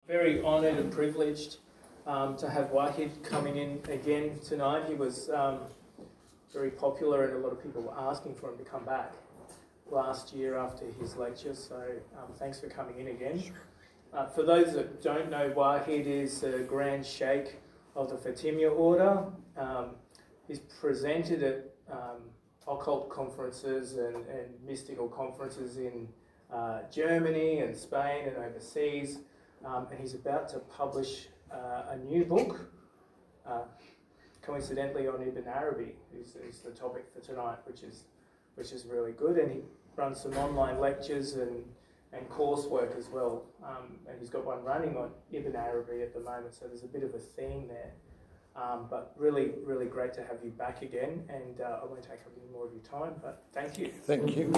very honoured and privileged to have Wahid coming in again tonight. He was very popular and a lot of people were asking for him to come back last year after his lecture, so thanks for coming in again. For those that don't know, Wahid is the Grand Sheikh of the Fatimiyya order. He's presented at occult conferences and mystical conferences in Germany and Spain and overseas, and he's about to publish a new book, coincidentally on Ibn Arabi, is the topic for tonight, which is really good. And he runs some online lectures and coursework as well, and he's got one running on Ibn Arabi at the moment, so there's a bit of a theme there. But really, really great to have you back again, and I won't take up any more of your time, but thank you. Thank you.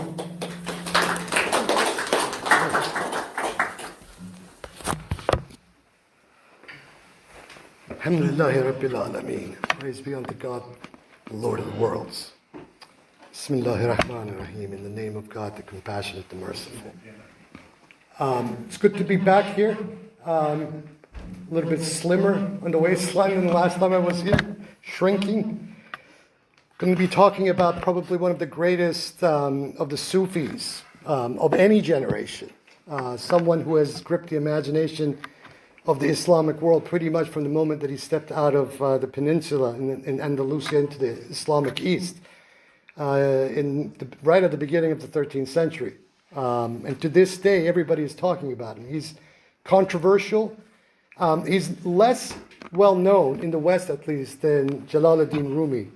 Alhamdulillahi Rabbil Alameen. Praise be unto God, the Lord of the worlds. Bismillahir Rahmanir Rahim. In the name of God, the compassionate, the merciful. It's good to be back here. A little bit slimmer on the waistline than the last time I was here, shrinking. Going to be talking about probably one of the greatest of the Sufis of any generation. Someone who has gripped the imagination of the Islamic world pretty much from the moment that he stepped out of the peninsula in Andalusia into the Islamic East, right at the beginning of the 13th century. And to this day, everybody is talking about him. He's controversial. He's less well known, in the West at least, than Jalaluddin Rumi.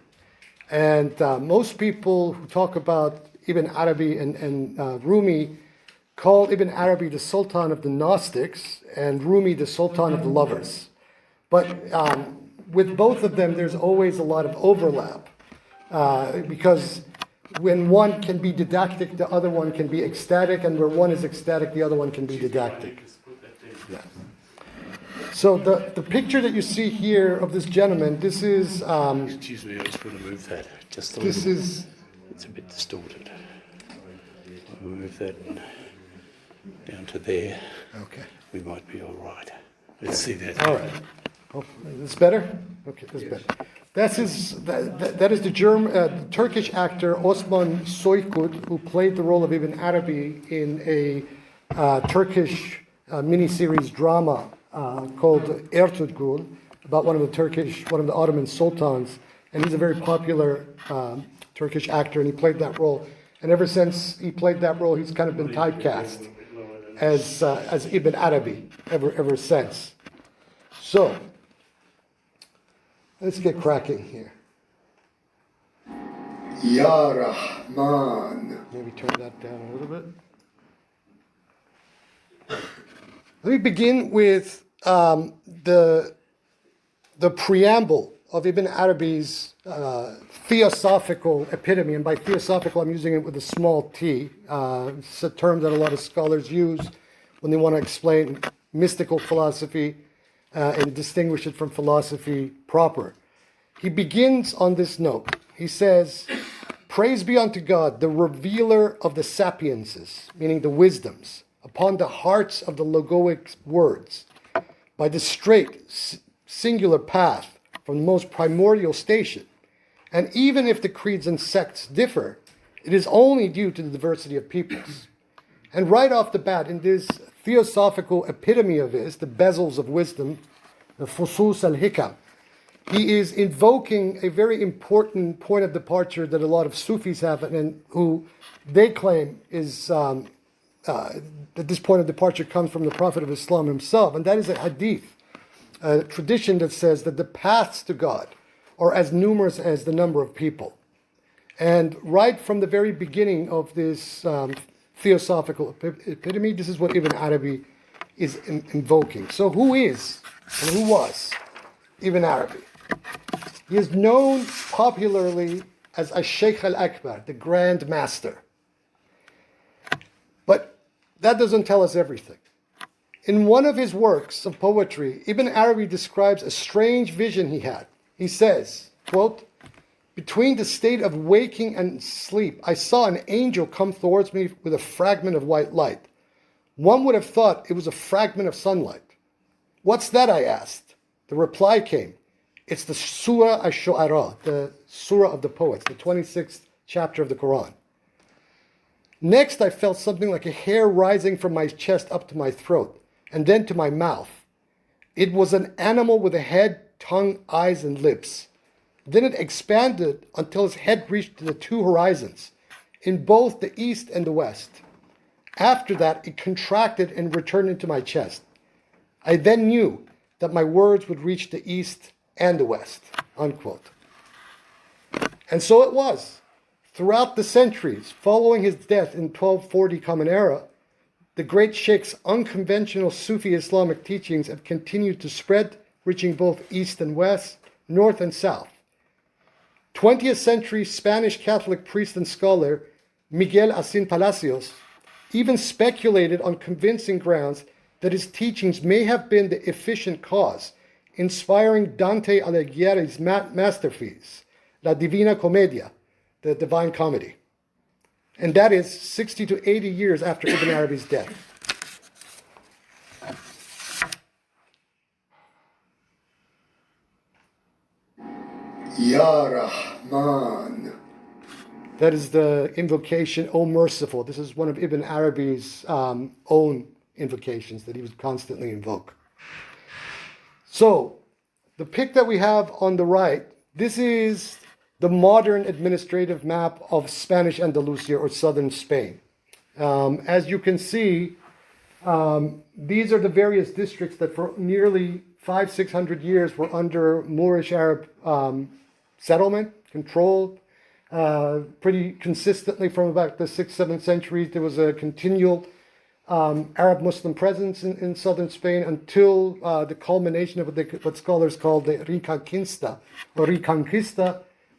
And most people who talk about Ibn Arabi and Rumi call Ibn Arabi the Sultan of the Gnostics and Rumi the Sultan of the lovers. But with both of them, there's always a lot of overlap, because when one can be didactic, the other one can be ecstatic, and where one is ecstatic, the other one can be didactic. Yeah. So the picture that you see here of this gentleman, this is... Excuse me, I just want to move that just a little. This is... It's a bit distorted. I'll move that down to there. Okay. We might be all right. Let's see that. All right. Hopefully, is this better? Okay, this is better. That is the Turkish actor Osman Soykut, who played the role of Ibn Arabi in a Turkish miniseries drama called Ertuğrul, about one of the Ottoman sultans, and he's a very popular Turkish actor, and he played that role. And ever since he played that role, he's kind of been typecast as Ibn Arabi ever since. So let's get cracking here. Ya Rahman. Maybe turn that down a little bit. Let me begin with the preamble of Ibn Arabi's theosophical epitome, and by theosophical I'm using it with a small t. It's a term that a lot of scholars use when they want to explain mystical philosophy and distinguish it from philosophy proper. He begins on this note. He says, "Praise be unto God, the revealer of the sapiences," meaning the wisdoms, "upon the hearts of the logoic words, by the straight, singular path from the most primordial station. And even if the creeds and sects differ, it is only due to the diversity of peoples." And right off the bat, in this theosophical epitome of his, the bezels of wisdom, the fusus al-hikam, he is invoking a very important point of departure that a lot of Sufis have, and who they claim is that this point of departure comes from the Prophet of Islam himself, and that is a hadith, a tradition that says that the paths to God are as numerous as the number of people. And right from the very beginning of this theosophical epitome, this is what Ibn Arabi is invoking. So who is and who was Ibn Arabi? He is known popularly as Al-Sheikh Al-Akbar, the Grand Master. But that doesn't tell us everything. In one of his works of poetry, Ibn Arabi describes a strange vision he had. He says, quote, "Between the state of waking and sleep, I saw an angel come towards me with a fragment of white light. One would have thought it was a fragment of sunlight. "What's that?" I asked. The reply came, "It's the Surah Ash-Shu'ara, the Surah of the Poets, the 26th chapter of the Quran." Next, I felt something like a hair rising from my chest up to my throat, and then to my mouth. It was an animal with a head, tongue, eyes, and lips. Then it expanded until its head reached the two horizons, in both the east and the west. After that, it contracted and returned into my chest. I then knew that my words would reach the east and the west, unquote. And so it was. Throughout the centuries following his death in 1240 Common Era, the great Sheikh's unconventional Sufi Islamic teachings have continued to spread, reaching both east and west, north and south. 20th century Spanish Catholic priest and scholar Miguel Asín Palacios even speculated on convincing grounds that his teachings may have been the efficient cause, inspiring Dante Alighieri's masterpiece, La Divina Commedia, the Divine Comedy. And that is 60 to 80 years after Ibn Arabi's death. Ya Rahman. That is the invocation, O Merciful. This is one of Ibn Arabi's own invocations that he would constantly invoke. So, the pic that we have on the right, this is the modern administrative map of Spanish Andalusia or southern Spain. As you can see, these are the various districts that for nearly 500-600 years were under Moorish Arab settlement, control. Pretty consistently from about the 6th, 7th centuries, there was a continual Arab Muslim presence in southern Spain until the culmination of what scholars call the Reconquista,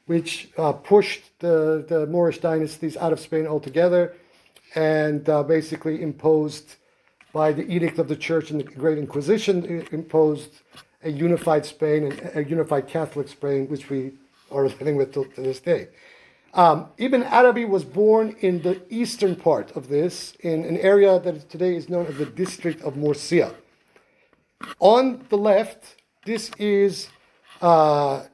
which pushed the Moorish dynasties out of Spain altogether and basically imposed, by the edict of the Church and the Great Inquisition, imposed a unified Spain and a unified Catholic Spain, which we are living with to this day. Ibn Arabi was born in the eastern part of this, in an area that today is known as the district of Murcia. On the left, this is the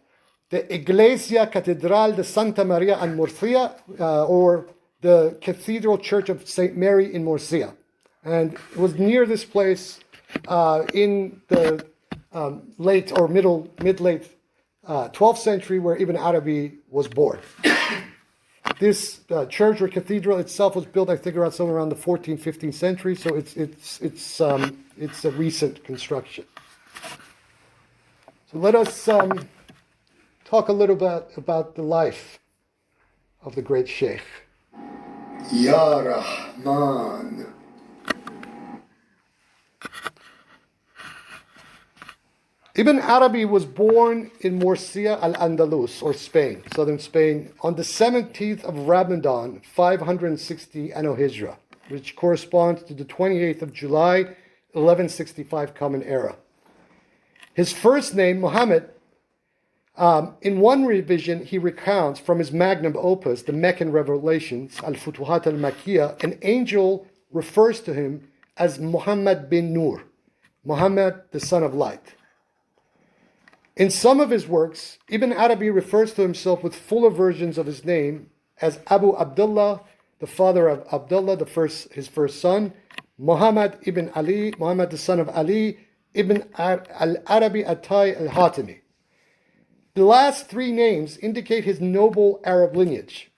Iglesia Catedral de Santa Maria en Murcia, or the Cathedral Church of St. Mary in Murcia. And it was near this place in the late or mid-late 12th century where Ibn Arabi was born. This church or cathedral itself was built, I think, around somewhere around the 14th, 15th century, so it's a recent construction. So let us talk a little bit about the life of the great Sheikh. Ya Rahman. Ibn Arabi was born in Murcia al-Andalus, or Spain, southern Spain, on the 17th of Ramadan, 560 Anno Hijra, which corresponds to the 28th of July, 1165 Common Era. His first name, Muhammad, in one revision, he recounts from his magnum opus, the Meccan Revelations, Al-Futuhat al-Makkiyah, an angel refers to him as Muhammad bin Nur, Muhammad, the son of light. In some of his works, Ibn Arabi refers to himself with fuller versions of his name as Abu Abdullah, the father of Abdullah, his first son, Muhammad ibn Ali, Muhammad the son of Ali, Ibn al-Arabi Attai al-Hatimi. The last three names indicate his noble Arab lineage.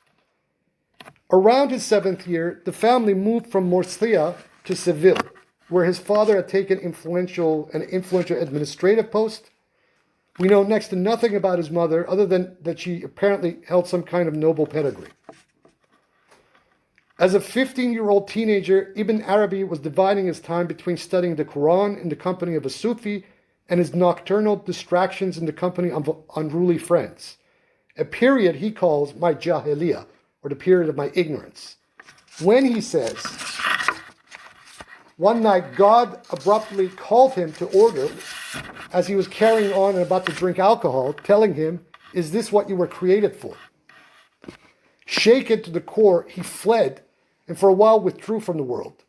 Around his 7th year, the family moved from Murcia to Seville, where his father had taken an influential administrative post. We know next to nothing about his mother, other than that she apparently held some kind of noble pedigree. As a 15-year-old teenager, Ibn Arabi was dividing his time between studying the Quran in the company of a Sufi and his nocturnal distractions in the company of unruly friends, a period he calls my jahiliyyah, or the period of my ignorance. When he says, one night God abruptly called him to order as he was carrying on and about to drink alcohol, telling him, "Is this what you were created for?" Shaken to the core, he fled and for a while withdrew from the world.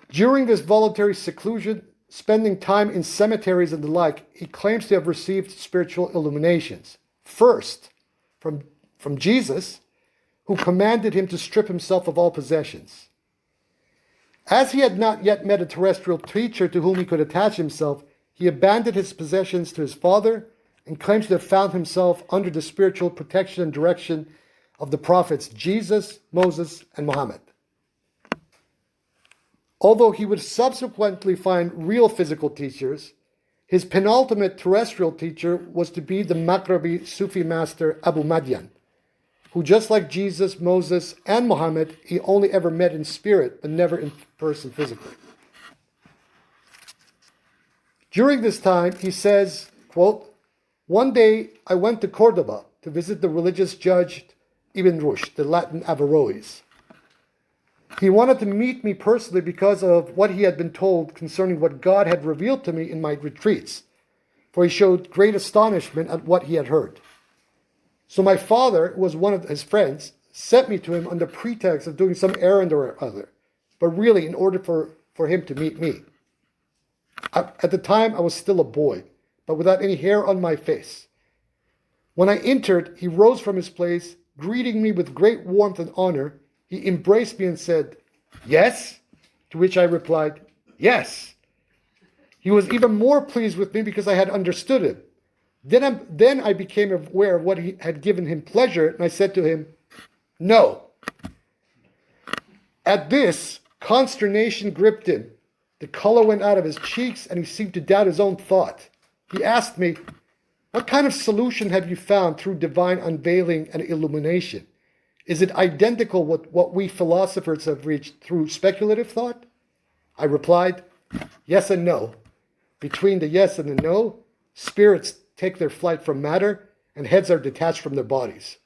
During this voluntary seclusion, spending time in cemeteries and the like, he claims to have received spiritual illuminations. First, from Jesus, who commanded him to strip himself of all possessions. As he had not yet met a terrestrial teacher to whom he could attach himself, he abandoned his possessions to his Father and claims to have found himself under the spiritual protection and direction of the prophets Jesus, Moses, and Muhammad. Although he would subsequently find real physical teachers, his penultimate terrestrial teacher was to be the Maghrabi Sufi master Abu Madian, who, just like Jesus, Moses, and Muhammad, he only ever met in spirit, but never in person physically. During this time, he says, quote, "One day I went to Cordoba to visit the religious judge Ibn Rushd, the Latin Averroes. He wanted to meet me personally because of what he had been told concerning what God had revealed to me in my retreats, for he showed great astonishment at what he had heard. So my father, who was one of his friends, sent me to him under pretext of doing some errand or other, but really in order for him to meet me. At the time, I was still a boy, but without any hair on my face. When I entered, he rose from his place, greeting me with great warmth and honor. He embraced me and said, 'Yes?' To which I replied, 'Yes.' He was even more pleased with me because I had understood him. Then I became aware of what he had given him pleasure, and I said to him, 'No.' At this, consternation gripped him. The color went out of his cheeks, and he seemed to doubt his own thought. He asked me, 'What kind of solution have you found through divine unveiling and illumination? Is it identical with what we philosophers have reached through speculative thought?' I replied, 'Yes and no. Between the yes and the no, spirits take their flight from matter, and heads are detached from their bodies.'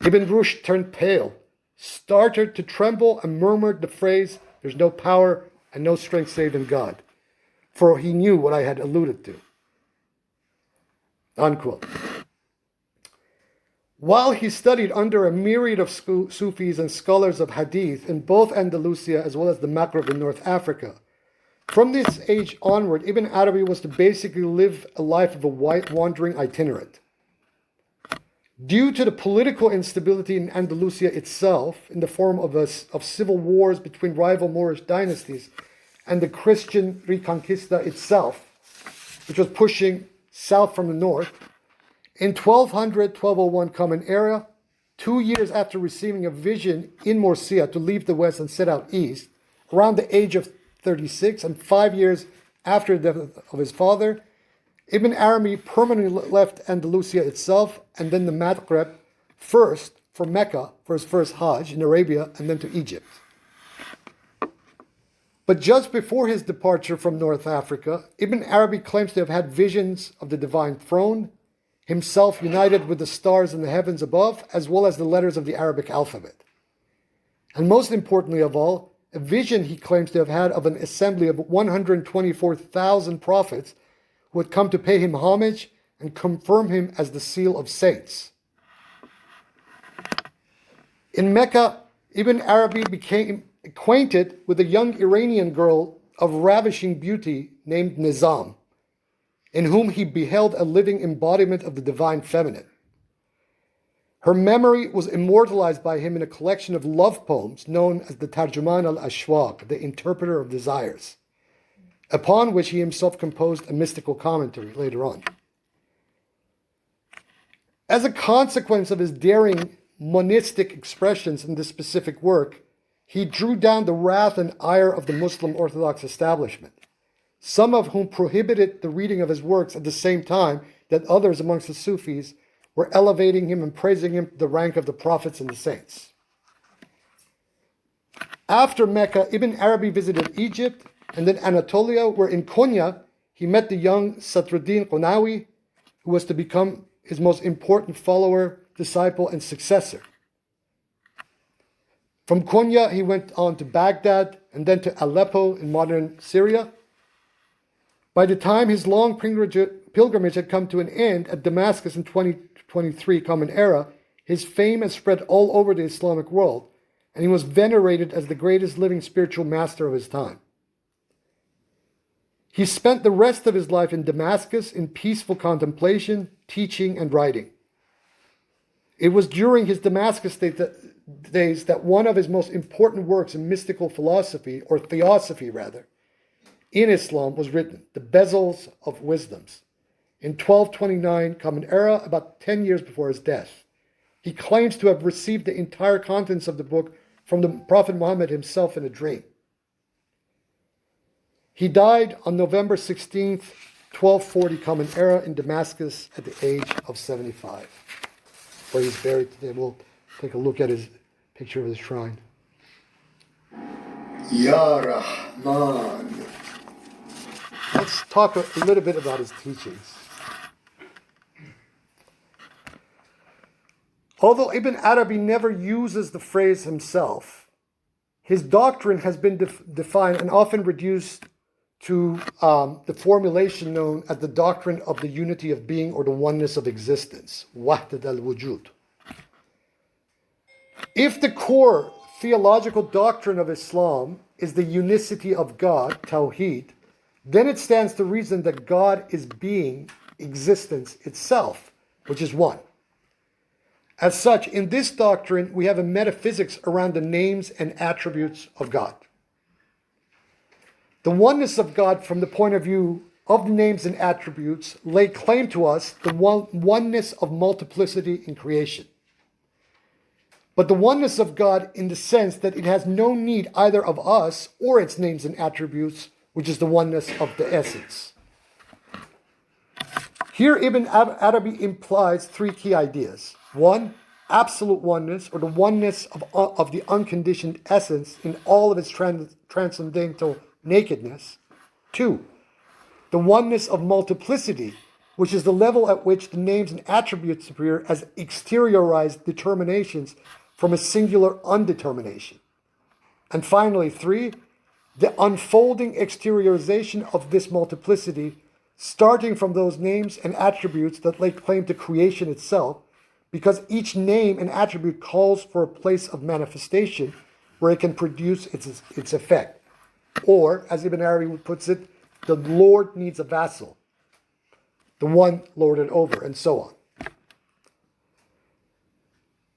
Ibn Rushd turned pale, started to tremble, and murmured the phrase, 'There's no power and no strength save in God,' for he knew what I had alluded to." Unquote. While he studied under a myriad of Sufis and scholars of Hadith in both Andalusia as well as the Maghreb in North Africa, from this age onward, Ibn Arabi was to basically live a life of a wandering itinerant. Due to the political instability in Andalusia itself, in the form of civil wars between rival Moorish dynasties, and the Christian Reconquista itself, which was pushing south from the north, in 1200-1201 Common Era, 2 years after receiving a vision in Murcia to leave the west and set out east, around the age of 36 and 5 years after the death of his father, Ibn Arabi permanently left Andalusia itself and then the Maghreb, first for Mecca for his first Hajj in Arabia and then to Egypt. But just before his departure from North Africa, Ibn Arabi claims to have had visions of the divine throne, himself united with the stars in the heavens above, as well as the letters of the Arabic alphabet. And most importantly of all, a vision he claims to have had of an assembly of 124,000 prophets who would come to pay him homage and confirm him as the seal of saints. In Mecca, Ibn Arabi became acquainted with a young Iranian girl of ravishing beauty named Nizam, in whom he beheld a living embodiment of the divine feminine. Her memory was immortalized by him in a collection of love poems known as the Tarjuman al-Ashwaq, the interpreter of desires, upon which he himself composed a mystical commentary later on. As a consequence of his daring monistic expressions in this specific work, he drew down the wrath and ire of the Muslim Orthodox establishment, some of whom prohibited the reading of his works at the same time that others amongst the Sufis were elevating him and praising him to the rank of the prophets and the saints. After Mecca, Ibn Arabi visited Egypt and then Anatolia, where in Konya he met the young Sadruddin Qunawi, who was to become his most important follower, disciple, and successor. From Konya, he went on to Baghdad and then to Aleppo in modern Syria. By the time his long pilgrimage had come to an end at Damascus in 2023 Common Era, his fame had spread all over the Islamic world, and he was venerated as the greatest living spiritual master of his time. He spent the rest of his life in Damascus in peaceful contemplation, teaching, and writing. It was during his Damascus days that one of his most important works in mystical philosophy, or theosophy rather, in Islam was written, The Bezels of Wisdoms, in 1229 Common Era, about 10 years before his death. He claims to have received the entire contents of the book from the Prophet Muhammad himself in a dream. He died on November 16th, 1240 Common Era in Damascus at the age of 75. Where he's buried today. We'll take a look at his picture of his shrine. Ya Rahman. Let's talk a little bit about his teachings. Although Ibn Arabi never uses the phrase himself, his doctrine has been defined and often reduced to the formulation known as the doctrine of the unity of being or the oneness of existence, wahdat al-wujud. If the core theological doctrine of Islam is the unicity of God, tawheed, then it stands to reason that God is being, existence itself, which is one. As such, in this doctrine, we have a metaphysics around the names and attributes of God. The oneness of God from the point of view of the names and attributes lay claim to us the oneness of multiplicity in creation. But the oneness of God in the sense that it has no need either of us or its names and attributes, which is the oneness of the essence. Here Ibn Arabi implies three key ideas. One, absolute oneness, or the oneness of the unconditioned essence in all of its transcendental nakedness. Two, the oneness of multiplicity, which is the level at which the names and attributes appear as exteriorized determinations from a singular undetermination. And finally, three, the unfolding exteriorization of this multiplicity, starting from those names and attributes that lay claim to creation itself, because each name and attribute calls for a place of manifestation where it can produce its effect. Or, as Ibn Arabi puts it, the Lord needs a vassal, the one lorded over, and so on.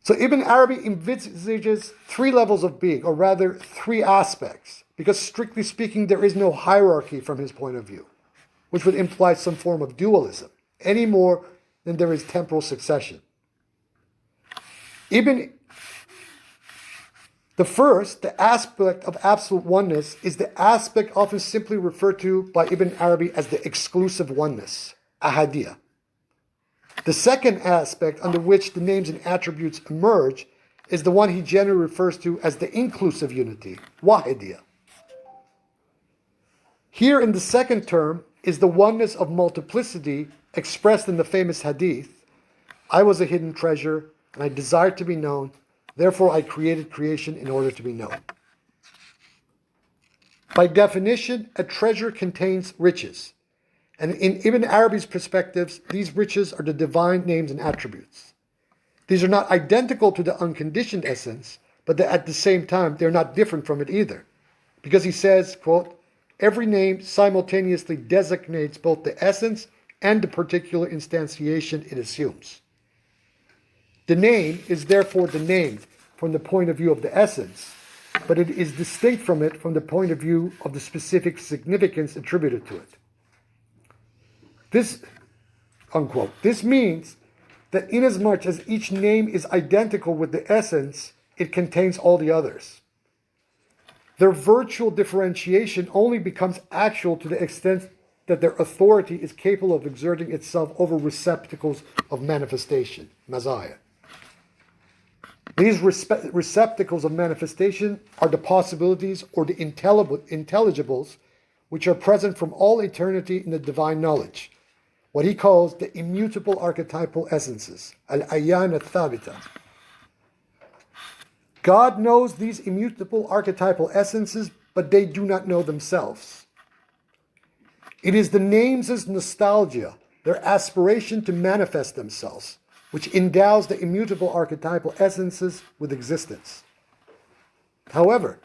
So Ibn Arabi envisages three levels of being, or rather three aspects, because strictly speaking, there is no hierarchy from his point of view, which would imply some form of dualism, any more than there is temporal succession. The first, the aspect of absolute oneness, is the aspect often simply referred to by Ibn Arabi as the exclusive oneness, ahadiyya. The second aspect under which the names and attributes emerge is the one he generally refers to as the inclusive unity, wahidiyya. Here in the second term is the oneness of multiplicity expressed in the famous hadith, I was a hidden treasure and I desired to be known, therefore I created creation in order to be known. By definition, a treasure contains riches. And in Ibn Arabi's perspectives, these riches are the divine names and attributes. These are not identical to the unconditioned essence, but at the same time, they're not different from it either. Because he says, quote, every name simultaneously designates both the essence and the particular instantiation it assumes. The name is therefore the name from the point of view of the essence, but it is distinct from it from the point of view of the specific significance attributed to it. This, unquote, this means that inasmuch as each name is identical with the essence, it contains all the others. Their virtual differentiation only becomes actual to the extent that their authority is capable of exerting itself over receptacles of manifestation, mazaya. These receptacles of manifestation are the possibilities or the intelligibles which are present from all eternity in the divine knowledge, what he calls the immutable archetypal essences, al-ayyan al-thabita. God knows these immutable archetypal essences, but they do not know themselves. It is the names' nostalgia, their aspiration to manifest themselves, which endows the immutable archetypal essences with existence. However,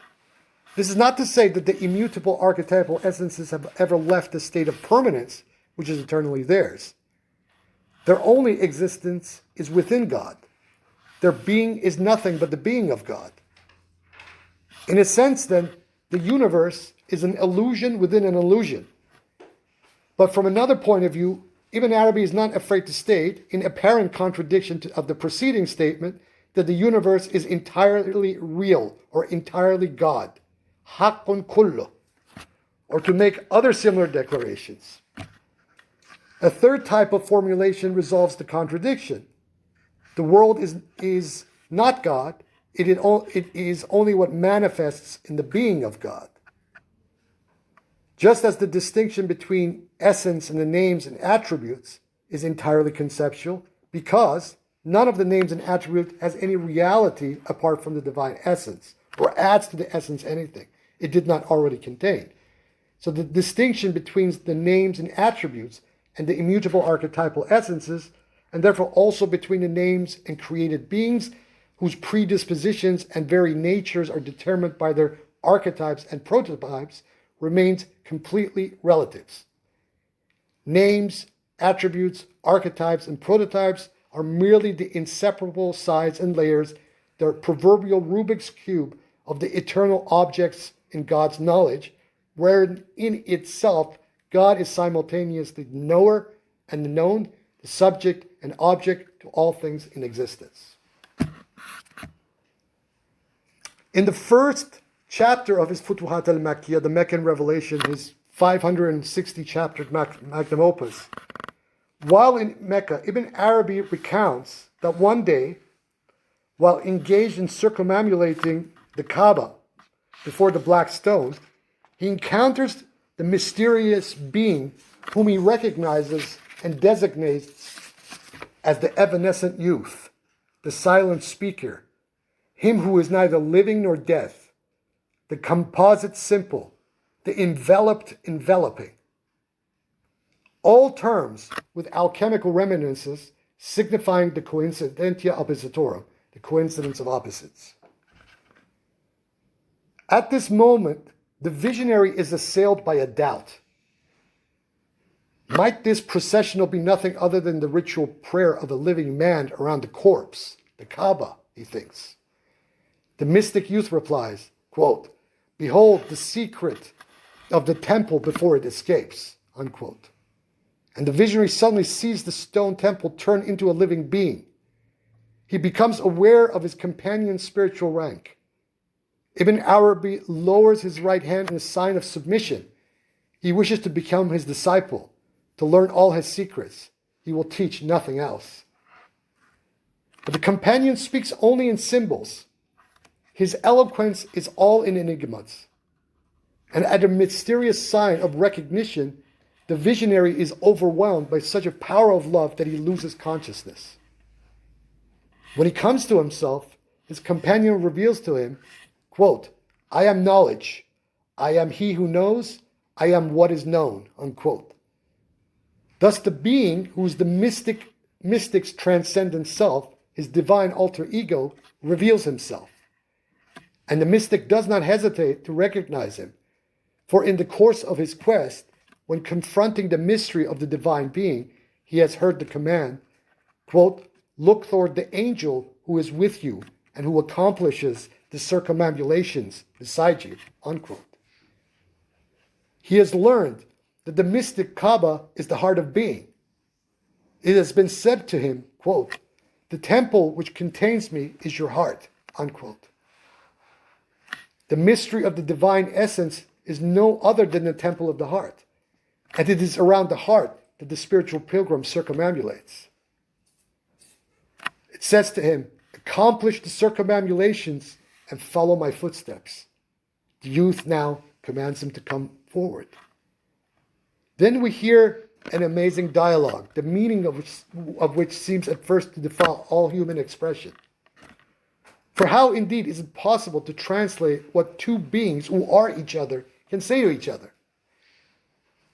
This is not to say that the immutable archetypal essences have ever left a state of permanence, which is eternally theirs. Their only existence is within God. Their being is nothing but the being of God. In a sense, then, the universe is an illusion within an illusion. But from another point of view, Ibn Arabi is not afraid to state, in apparent contradiction of the preceding statement, that the universe is entirely real or entirely God. Haqqun kullu. Or to make other similar declarations. A third type of formulation resolves the contradiction. The world is not God. It is only what manifests in the being of God. Just as the distinction between essence and the names and attributes is entirely conceptual, because none of the names and attributes has any reality apart from the divine essence, or adds to the essence anything it did not already contain. So the distinction between the names and attributes and the immutable archetypal essences, and therefore also between the names and created beings whose predispositions and very natures are determined by their archetypes and prototypes, remains completely relative. Names, attributes, archetypes, and prototypes are merely the inseparable sides and layers, the proverbial Rubik's Cube of the eternal objects in God's knowledge, wherein in itself God is simultaneously the knower and the known, the subject and object to all things in existence. In the first chapter of his Futuhat al-Makkiyah, the Meccan Revelation, his 560 chapter magnum opus, while in Mecca, Ibn Arabi recounts that one day, while engaged in circumambulating the Kaaba before the Black Stone, he encounters the mysterious being whom he recognizes and designates as the evanescent youth, the silent speaker, him who is neither living nor death, the composite simple, the enveloped enveloping. All terms with alchemical reminiscences signifying the coincidentia oppositorum, the coincidence of opposites. At this moment, the visionary is assailed by a doubt. Might this processional be nothing other than the ritual prayer of a living man around the corpse, the Kaaba, he thinks. The mystic youth replies, quote, "Behold the secret of the temple before it escapes," unquote. And the visionary suddenly sees the stone temple turn into a living being. He becomes aware of his companion's spiritual rank. Ibn Arabi lowers his right hand in a sign of submission. He wishes to become his disciple, to learn all his secrets. He will teach nothing else. But the companion speaks only in symbols. His eloquence is all in enigmas. And at a mysterious sign of recognition, the visionary is overwhelmed by such a power of love that he loses consciousness. When he comes to himself, his companion reveals to him, quote, "I am knowledge. I am he who knows. I am what is known," unquote. Thus the being who is the mystic's transcendent self, his divine alter ego, reveals himself. And the mystic does not hesitate to recognize him. For in the course of his quest, when confronting the mystery of the divine being, he has heard the command, quote, "Look toward the angel who is with you and who accomplishes the circumambulations beside you," unquote. He has learned that the mystic Kaaba is the heart of being. It has been said to him, quote, "The temple which contains me is your heart," unquote. The mystery of the divine essence is no other than the temple of the heart. And it is around the heart that the spiritual pilgrim circumambulates. It says to him, "Accomplish the circumambulations and follow my footsteps." The youth now commands him to come forward. Then we hear an amazing dialogue, the meaning of which seems at first to defy all human expression. For how indeed is it possible to translate what two beings who are each other can say to each other?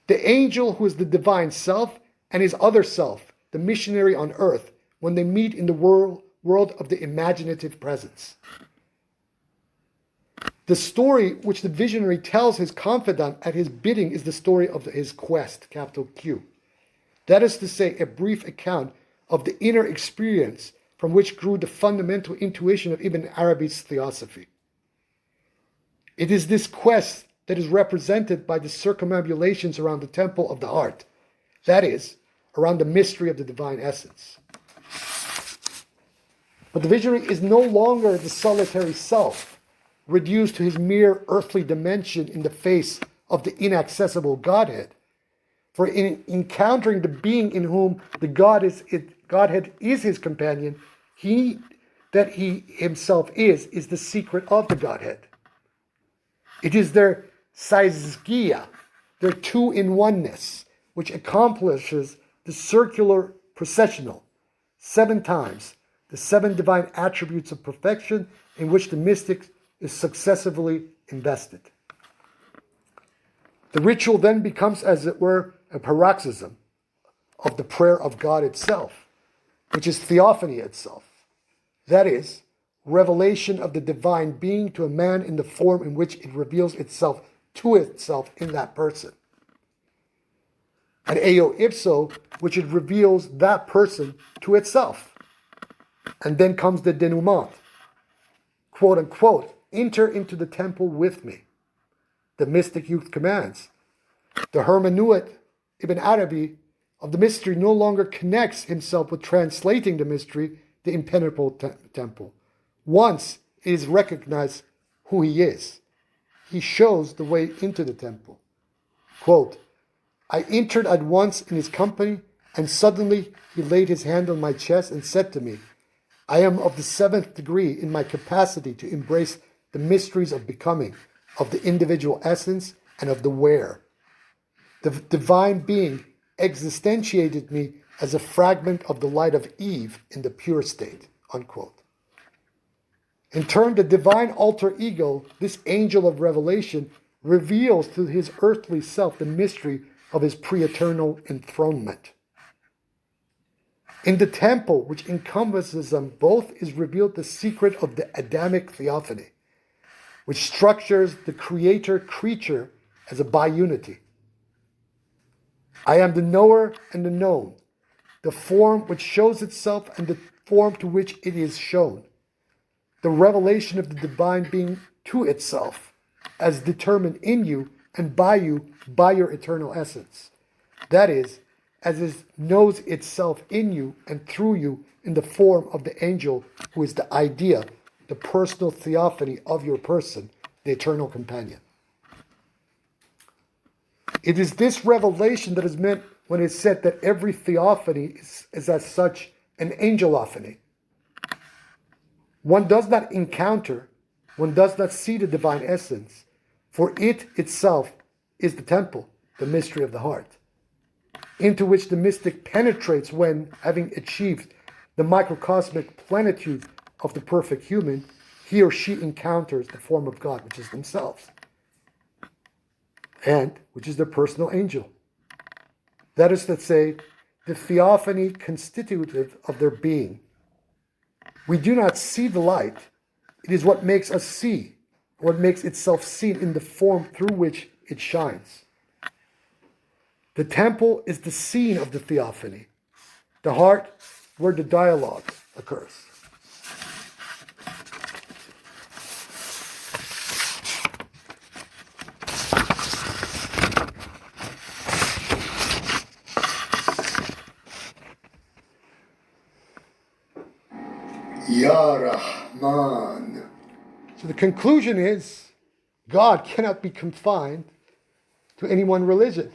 The angel who is the divine self and his other self, the missionary on earth, when they meet in the world of the imaginative presence. The story which the visionary tells his confidant at his bidding is the story of his quest, capital Q. That is to say, a brief account of the inner experience from which grew the fundamental intuition of Ibn Arabi's theosophy. It is this quest that is represented by the circumambulations around the temple of the heart, that is, around the mystery of the divine essence. But the visionary is no longer the solitary self, reduced to his mere earthly dimension in the face of the inaccessible Godhead. For in encountering the being in whom the Godhead is his companion, he himself is the secret of the Godhead. It is their saizgia, their two-in-oneness, which accomplishes the circular processional 7 times, the 7 divine attributes of perfection in which the mystic is successively invested. The ritual then becomes, as it were, a paroxysm of the prayer of God itself, which is theophany itself. That is, revelation of the divine being to a man in the form in which it reveals itself to itself in that person. And eo ipso, which it reveals that person to itself. And then comes the denouement, quote unquote, enter into the temple with me. The mystic youth commands. The hermeneutic, Ibn Arabi, of the mystery no longer connects himself with translating the mystery, the impenetrable temple. Once it is recognized who he is, he shows the way into the temple. Quote, I entered at once in his company, and suddenly he laid his hand on my chest and said to me, I am of the 7th degree in my capacity to embrace the mysteries of becoming, of the individual essence, and of the where. The divine being existentiated me as a fragment of the light of Eve in the pure state, unquote. In turn, the divine alter ego, this angel of revelation, reveals to his earthly self the mystery of his pre-eternal enthronement. In the temple, which encompasses them both, is revealed the secret of the Adamic theophany, which structures the creator-creature as a biunity. I am the knower and the known, the form which shows itself and the form to which it is shown, the revelation of the divine being to itself, as determined in you and by you by your eternal essence. That is, as it knows itself in you and through you in the form of the angel who is the idea, the personal theophany of your person, the eternal companion. It is this revelation that is meant when it's said that every theophany is as such an angelophany. One does not encounter, one does not see the divine essence, for it itself is the temple, the mystery of the heart, into which the mystic penetrates when, having achieved the microcosmic plenitude of the perfect human, he or she encounters the form of God, which is themselves, and which is their personal angel. That is to say, the theophany constitutive of their being. We do not see the light. It is what makes us see, what makes itself seen in the form through which it shines. The temple is the scene of the theophany, the heart where the dialogue occurs. Ya Rahman. So the conclusion is, God cannot be confined to any one religion.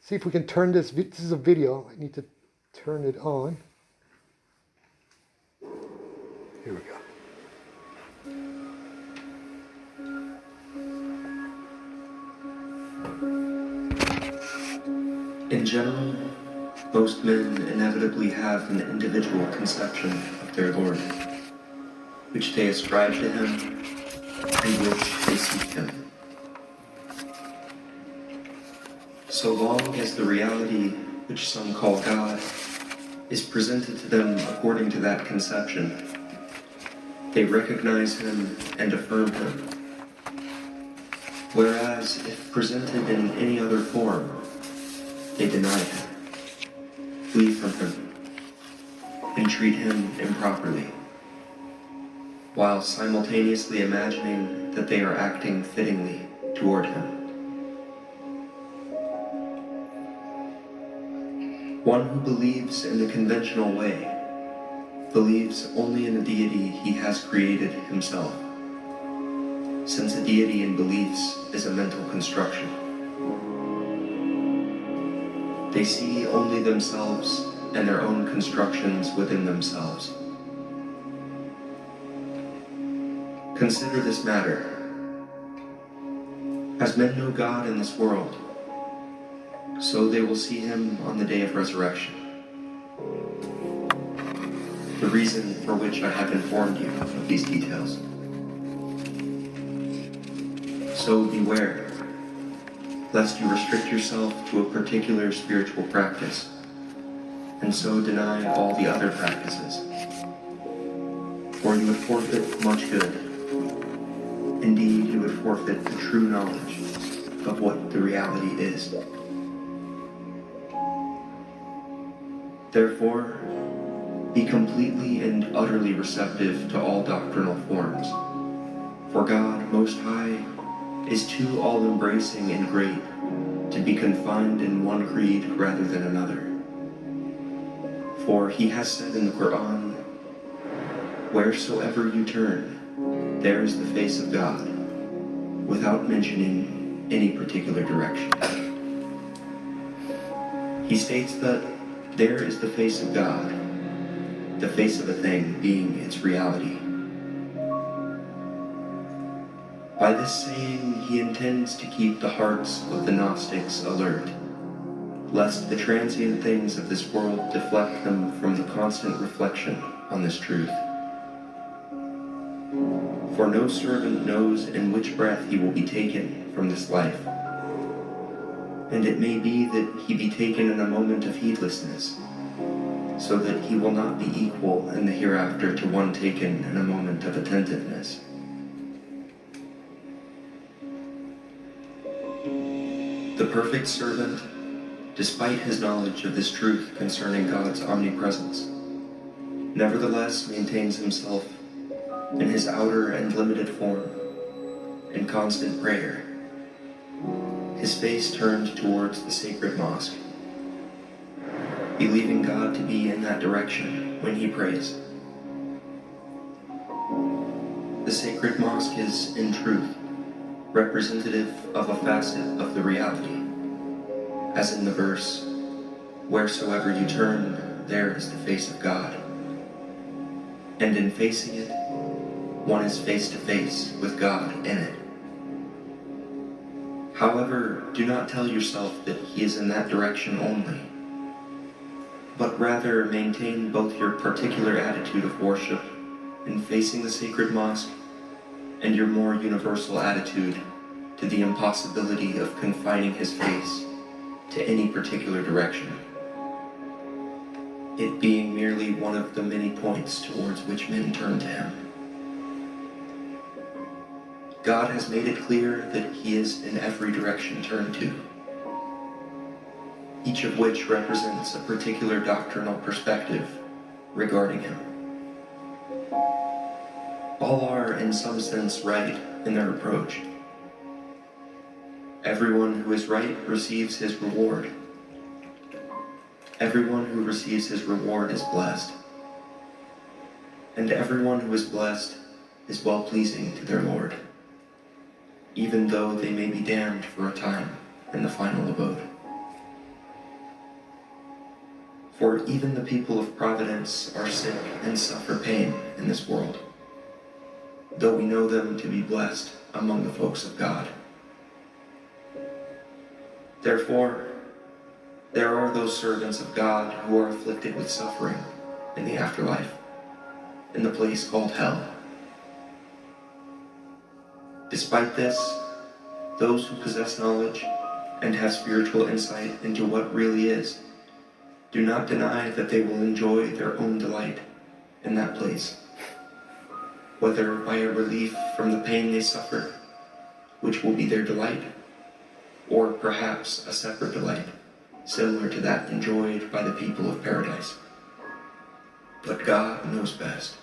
See if we can turn this. This is a video. I need to turn it on. Here we go. In general, most men inevitably have an individual conception of their Lord, which they ascribe to him and which they seek him. So long as the reality which some call God is presented to them according to that conception, they recognize him and affirm him. Whereas, if presented in any other form, they deny him, flee from him, and treat him improperly, while simultaneously imagining that they are acting fittingly toward him. One who believes in the conventional way believes only in a deity he has created himself, since a deity in beliefs is a mental construction. They see only themselves and their own constructions within themselves. Consider this matter. As men know God in this world, so they will see him on the day of resurrection. The reason for which I have informed you of these details. So beware, lest you restrict yourself to a particular spiritual practice, and so deny all the other practices. For you would forfeit much good. Indeed, you would forfeit the true knowledge of what the reality is. Therefore, be completely and utterly receptive to all doctrinal forms, for God Most High is too all-embracing and great to be confined in one creed rather than another. For he has said in the Quran, "Wheresoever you turn, there is the face of God," without mentioning any particular direction. He states that there is the face of God, the face of a thing being its reality. By this saying, he intends to keep the hearts of the Gnostics alert, lest the transient things of this world deflect them from the constant reflection on this truth. For no servant knows in which breath he will be taken from this life, and it may be that he be taken in a moment of heedlessness, so that he will not be equal in the hereafter to one taken in a moment of attentiveness. The perfect servant, despite his knowledge of this truth concerning God's omnipresence, nevertheless maintains himself in his outer and limited form, in constant prayer, his face turned towards the sacred mosque, believing God to be in that direction when he prays. The sacred mosque is, in truth, representative of a facet of the reality, as in the verse, "Wheresoever you turn, there is the face of God." And in facing it, one is face to face with God in it. However, do not tell yourself that he is in that direction only, but rather maintain both your particular attitude of worship in facing the sacred mosque and your more universal attitude to the impossibility of confining his face to any particular direction, it being merely one of the many points towards which men turn to him. God has made it clear that he is in every direction turned to, each of which represents a particular doctrinal perspective regarding him. All are, in some sense, right in their approach. Everyone who is right receives his reward. Everyone who receives his reward is blessed. And everyone who is blessed is well-pleasing to their Lord, even though they may be damned for a time in the final abode. For even the people of providence are sick and suffer pain in this world, though we know them to be blessed among the folks of God. Therefore, there are those servants of God who are afflicted with suffering in the afterlife, in the place called hell. Despite this, those who possess knowledge and have spiritual insight into what really is do not deny that they will enjoy their own delight in that place. whether by a relief from the pain they suffer, which will be their delight, or perhaps a separate delight, similar to that enjoyed by the people of paradise. But God knows best.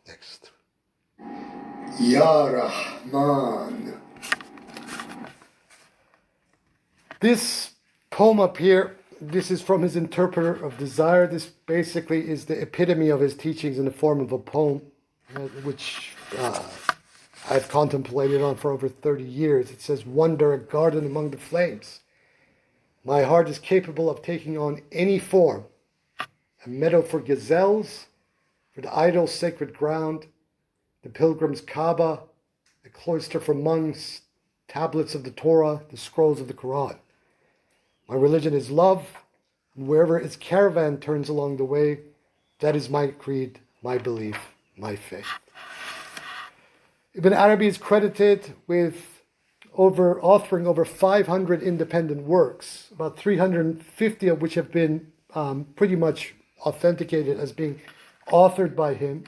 Next. Ya Rahman. This poem up here, this is from his Interpreter of Desire. This basically is the epitome of his teachings in the form of a poem, which I've contemplated on for over 30 years. It says, "Wonder, a garden among the flames. My heart is capable of taking on any form. A meadow for gazelles, for the idol's sacred ground, the pilgrim's Kaaba, a cloister for monks, tablets of the Torah, the scrolls of the Quran. My religion is love, and wherever its caravan turns along the way, that is my creed, my belief, my faith." Ibn Arabi is credited with authoring over 500 independent works, about 350 of which have been pretty much authenticated as being authored by him.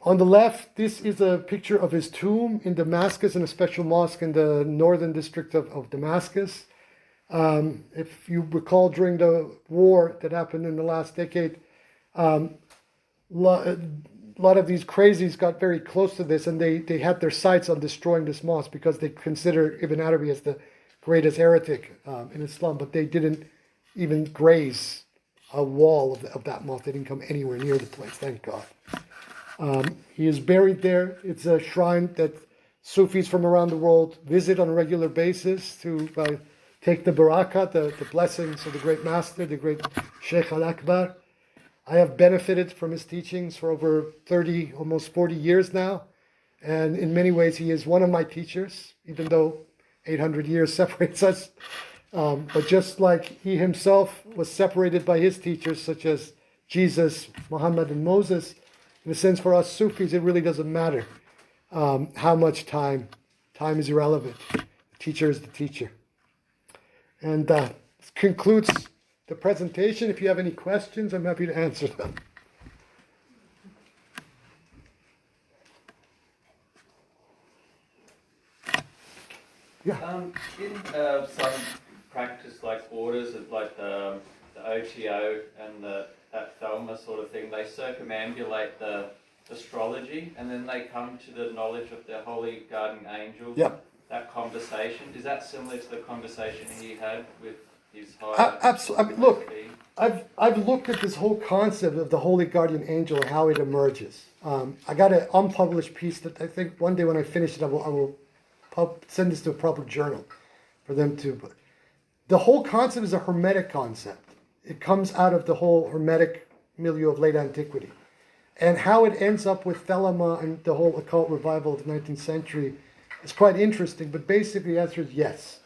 On the left, this is a picture of his tomb in Damascus, in a special mosque in the northern district of Damascus. If you recall, during the war that happened in the last decade, a lot of these crazies got very close to this, and they had their sights on destroying this mosque because they consider Ibn Arabi as the greatest heretic in Islam, but they didn't even graze a wall of that mosque. They didn't come anywhere near the place, thank God. He is buried there. It's a shrine that Sufis from around the world visit on a regular basis to take the barakah, the blessings of the great master, the great Sheikh Al-Akbar. I have benefited from his teachings for over 30, almost 40 years now. And in many ways, he is one of my teachers, even though 800 years separates us. But just like he himself was separated by his teachers, such as Jesus, Muhammad, and Moses, in a sense, for us Sufis, it really doesn't matter how much time. Time is irrelevant. The teacher is the teacher. And this concludes the presentation. If you have any questions, I'm happy to answer them. Yeah. In some practice like orders, like the OTO and that Thelma sort of thing, they circumambulate the astrology and then they come to the knowledge of the holy guardian angel. Yep. That conversation, is that similar to the conversation he had with his higher? Absolutely. I mean, look, I've looked at this whole concept of the holy guardian angel and how it emerges. I got an unpublished piece that I think one day when I finish it, I will send this to a proper journal for them to. But the whole concept is a Hermetic concept. It comes out of the whole Hermetic milieu of late antiquity. And how it ends up with Thelema and the whole occult revival of the 19th century is quite interesting, but basically the answer is yes.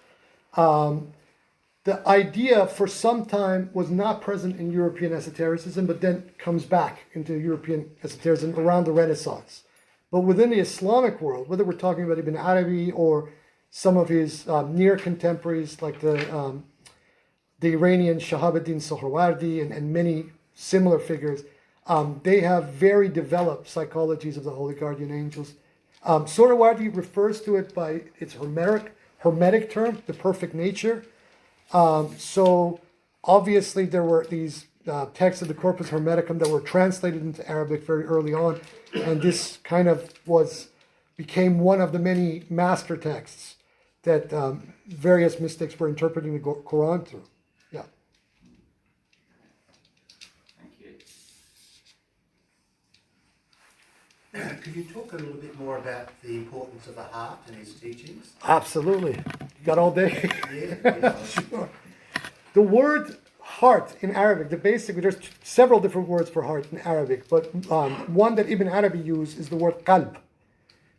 The idea for some time was not present in European esotericism, but then comes back into European esotericism around the Renaissance. But within the Islamic world, whether we're talking about Ibn Arabi or some of his near contemporaries like the Iranian Shahabuddin Sohrawardi and many similar figures, they have very developed psychologies of the holy guardian angels. Sohrawardi refers to it by its Hermetic term, the perfect nature. So obviously there were these texts of the Corpus Hermeticum that were translated into Arabic very early on, and this kind of became one of the many master texts that various mystics were interpreting the Quran through. Yeah. Thank you. Could you talk a little bit more about the importance of the heart and his teachings? Absolutely. You got all day? Yeah. Sure. The word heart in Arabic, there's several different words for heart in Arabic, but one that Ibn Arabi used is the word qalb.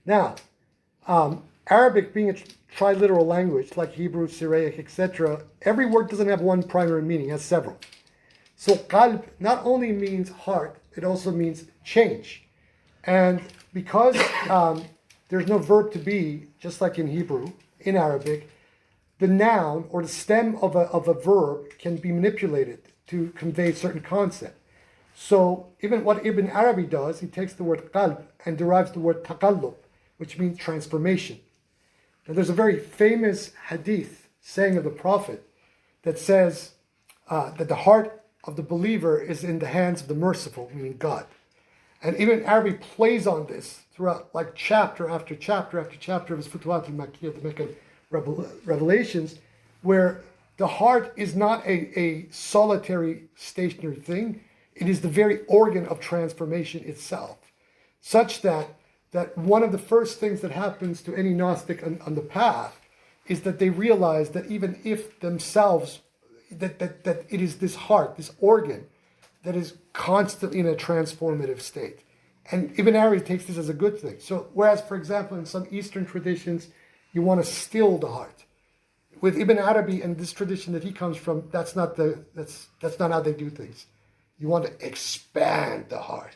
Now, Arabic being a triliteral language like Hebrew, Syriac, etc., every word doesn't have one primary meaning, it has several. So qalb not only means heart, it also means change. And because there's no verb to be, just like in Hebrew, in Arabic, the noun or the stem of a verb can be manipulated to convey a certain concept. So even what Ibn Arabi does, he takes the word qalb and derives the word taqallub, which means transformation. Now there's a very famous hadith saying of the Prophet that says that the heart of the believer is in the hands of the merciful, meaning God. And Ibn Arabi plays on this throughout, like chapter after chapter after chapter of his Futuhat al-Makkiyah, the Meccan revelations, where the heart is not a solitary, stationary thing. It is the very organ of transformation itself, such that one of the first things that happens to any Gnostic on the path is that they realize that even if themselves, that it is this heart, this organ, that is constantly in a transformative state. And Ibn Arabi takes this as a good thing. So whereas, for example, in some Eastern traditions, you want to still the heart. With Ibn Arabi and this tradition that he comes from, that's not how they do things. You want to expand the heart.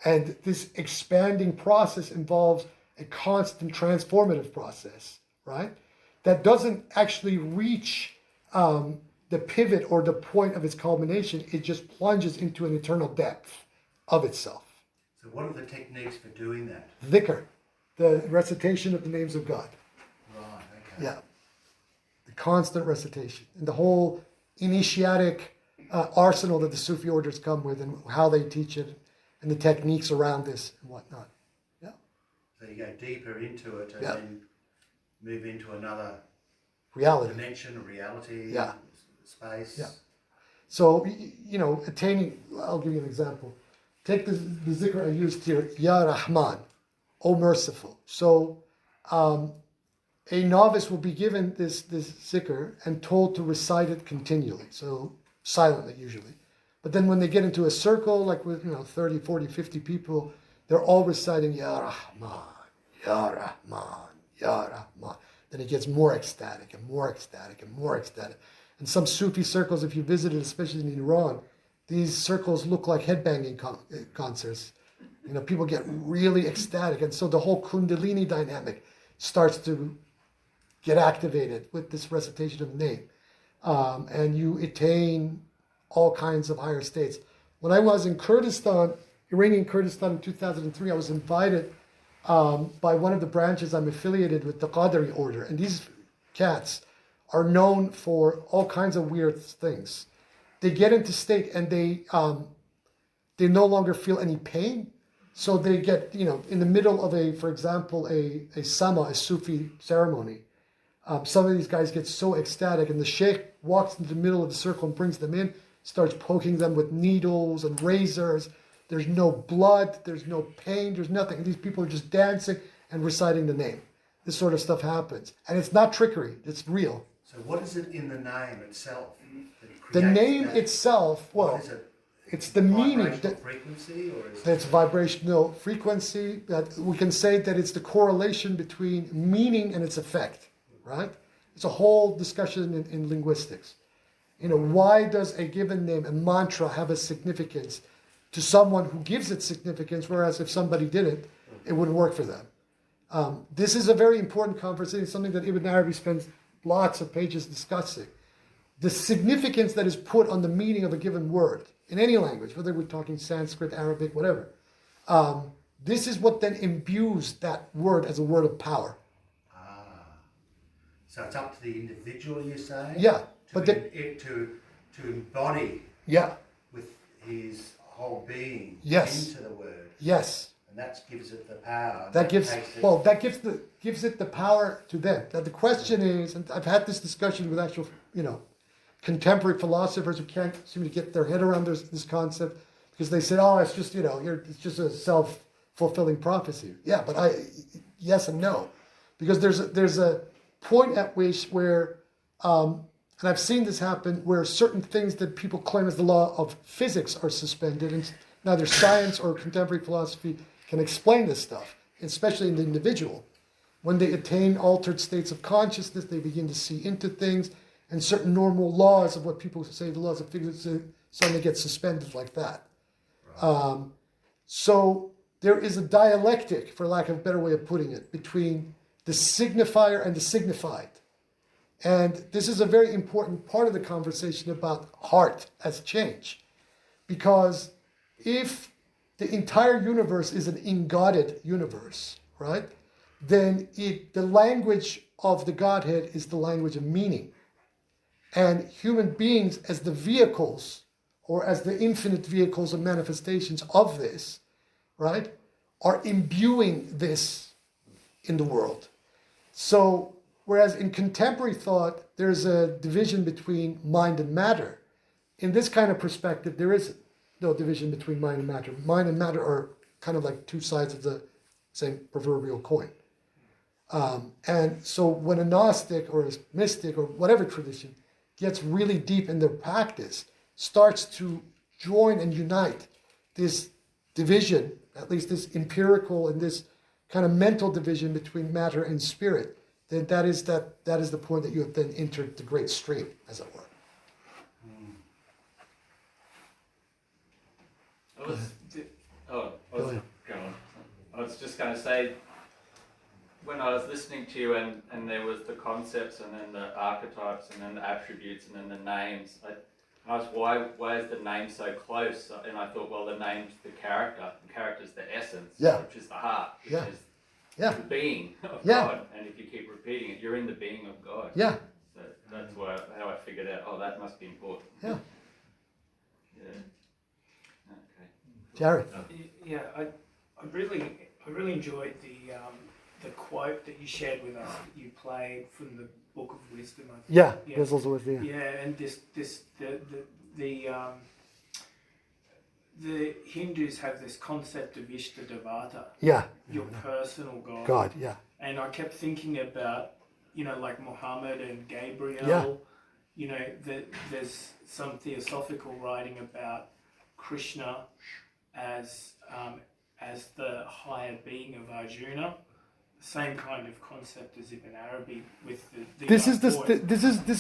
And this expanding process involves a constant transformative process, right? That doesn't actually reach the pivot or the point of its culmination. It just plunges into an eternal depth of itself. So what are the techniques for doing that? Dhikr, the recitation of the names of God. Right, okay. Yeah. The constant recitation. And the whole initiatic arsenal that the Sufi orders come with and how they teach it and the techniques around this and whatnot. Yeah. So you go deeper into it and Yeah. then move into another Reality. dimension, reality, Yeah. space. Yeah. So, attaining, I'll give you an example. Take the zikr I used here, Ya Rahman, O merciful. So, a novice will be given this zikr and told to recite it continually, so silently usually. But then when they get into a circle, like with 30, 40, 50 people, they're all reciting Ya Rahman, Ya Rahman, Ya Rahman. Then it gets more ecstatic and more ecstatic and more ecstatic. In some Sufi circles, if you visited, especially in Iran, these circles look like headbanging concerts. People get really ecstatic. And so the whole Kundalini dynamic starts to get activated with this recitation of the name. And you attain all kinds of higher states. When I was in Kurdistan, Iranian Kurdistan in 2003, I was invited by one of the branches I'm affiliated with, the Qadri order. And these cats are known for all kinds of weird things. They get into state and they no longer feel any pain. So they get, in the middle of for example, a sama, a Sufi ceremony. Some of these guys get so ecstatic and the sheikh walks into the middle of the circle and brings them in, starts poking them with needles and razors. There's no blood, there's no pain, there's nothing. These people are just dancing and reciting the name. This sort of stuff happens. And it's not trickery, it's real. So what is it in the name itself? The name itself, well, what is it? it's the meaning. Vibrational frequency, or is It's vibrational frequency. That we can say that it's the correlation between meaning and its effect, right? It's a whole discussion in linguistics. Why does a given name, a mantra, have a significance to someone who gives it significance, whereas if somebody did it, it wouldn't work for them. This is a very important conversation, something that Ibn Arabi spends lots of pages discussing. The significance that is put on the meaning of a given word in any language, whether we're talking Sanskrit, Arabic, whatever. This is what then imbues that word as a word of power. So it's up to the individual, you say? Yeah, to embody yeah, with his whole being Yes. into the word. yes. And that gives it the power. That gives takes it- gives it the power to them. Now the question is, and I've had this discussion with actual contemporary philosophers who can't seem to get their head around this concept because they said, oh, it's just it's just a self-fulfilling prophecy. Yeah, but yes and no, because there's a point at which where and I've seen this happen where certain things that people claim as the law of physics are suspended, and neither science or contemporary philosophy can explain this stuff, especially in the individual. When they attain altered states of consciousness, they begin to see into things, and certain normal laws of what people say the laws of physics suddenly get suspended like that. So there is a dialectic, for lack of a better way of putting it, between the signifier and the signified. And this is a very important part of the conversation about heart as change. Because if the entire universe is an in-godded universe, right, then the language of the Godhead is the language of meaning. And human beings as the vehicles, or as the infinite vehicles and manifestations of this, right, are imbuing this in the world. So, whereas in contemporary thought, there's a division between mind and matter. In this kind of perspective, there is no division between mind and matter. Mind and matter are kind of like two sides of the same proverbial coin. And so when a Gnostic or a mystic or whatever tradition gets really deep in their practice, starts to join and unite this division, at least this empirical and this kind of mental division between matter and spirit, then that is the point that you have then entered the great stream, as it were. I was just going to say, when I was listening to you and there was the concepts and then the archetypes and then the attributes and then the names, I asked why is the name so close? And I thought, well, the name's the character. The character's the essence, which is the heart, which is the being of God. And if you keep repeating it, you're in the being of God. Yeah. So that's how I figured out, that must be important. Yeah. Yeah. Okay. Jared. Yeah, I really enjoyed the quote that you shared with us that you played from the Book of Wisdom. I think. Yeah, Wisdom's Wisdom. Yeah, and the Hindus have this concept of Ishta Devata. Yeah. Your personal God. God, yeah. And I kept thinking about, like Muhammad and Gabriel. Yeah. There's some theosophical writing about Krishna as the higher being of Arjuna. Same kind of concept as Ibn Arabi with the This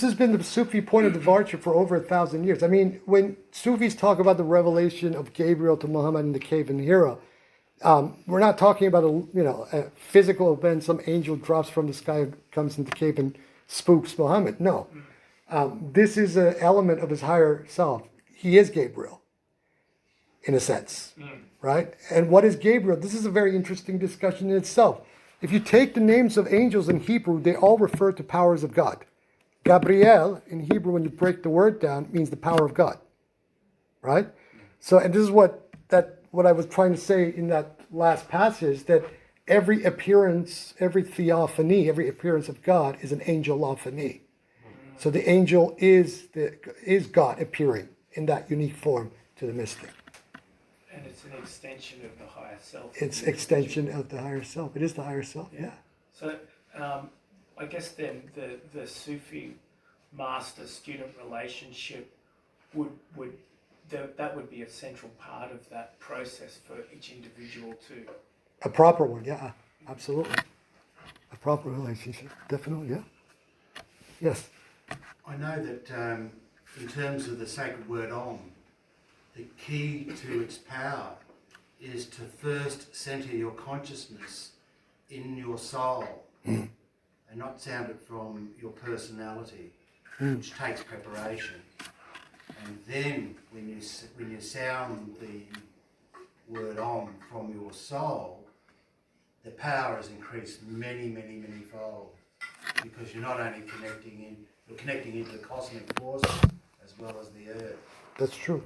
has been the Sufi point of departure for over 1,000 years. I mean, when Sufis talk about the revelation of Gabriel to Muhammad in the cave in Hira, we're not talking about a physical event. Some angel drops from the sky, comes into the cave, and spooks Muhammad. No, this is an element of his higher self. He is Gabriel, in a sense, right? And what is Gabriel? This is a very interesting discussion in itself. If you take the names of angels in Hebrew, they all refer to powers of God. Gabriel, in Hebrew, when you break the word down, means the power of God. Right? So, and this is what I was trying to say in that last passage, that every appearance, every theophany, every appearance of God is an angelophany. So the angel is God appearing in that unique form to the mystic. And it's an extension of the higher self. It's extension of the higher self. It is the higher self, yeah. So I guess then the Sufi master-student relationship that would be a central part of that process for each individual too. A proper one, yeah, absolutely. A proper relationship, definitely, yeah. Yes. I know that in terms of the sacred word Om, the key to its power is to first center your consciousness in your soul and not sound it from your personality, which takes preparation. And then when you sound the word Om from your soul, the power is increased many, many, many fold, because you're not only connecting into the cosmic force as well as the earth. That's true.